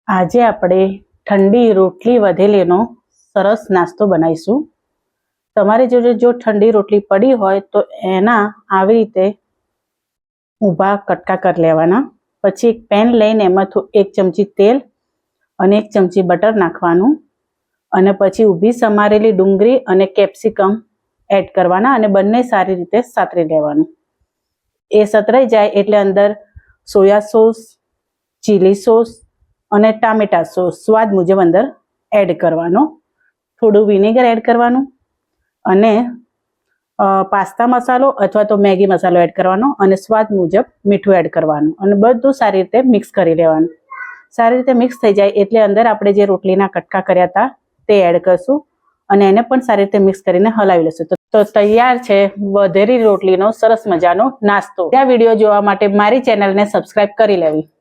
આજે આપણે ઠંડી રોટલી વધેલીનો સરસ નાસ્તો બનાવીશું। તમારી જોડે જો ઠંડી રોટલી પડી હોય તો એના આવી રીતે ઊભા કટકા કરી લેવાના। પછી એક પેન લઈને એમાં 1 ચમચી તેલ અને 1 ચમચી બટર નાખવાનું અને પછી ઊભી સમારેલી ડુંગળી અને કેપ્સિકમ એડ કરવાના અને બંને સારી રીતે સાતરી લેવાનું। એ સતરાઈ જાય એટલે અંદર સોયા સોસ, ચીલી સોસ અને ટામેટા સોસ સ્વાદ મુજબ અંદર એડ કરવાનો। થોડું વિનેગર એડ કરવાનું અને પાસ્તા મસાલો અથવા તો મેગી મસાલો એડ કરવાનો અને સ્વાદ મુજબ મીઠું એડ કરવાનું અને બધું સારી રીતે મિક્સ કરી લેવાનું। સારી રીતે મિક્સ થઈ જાય એટલે અંદર આપણે જે રોટલીના કટકા કર્યા હતા તે એડ કરશું અને એને પણ સારી રીતે મિક્સ કરીને હલાવી લેશું। તો તૈયાર છે વધેલી રોટલીનો સરસ મજાનો નાસ્તો। આ વિડીયો જોવા માટે મારી ચેનલને સબસ્ક્રાઇબ કરી લેવી।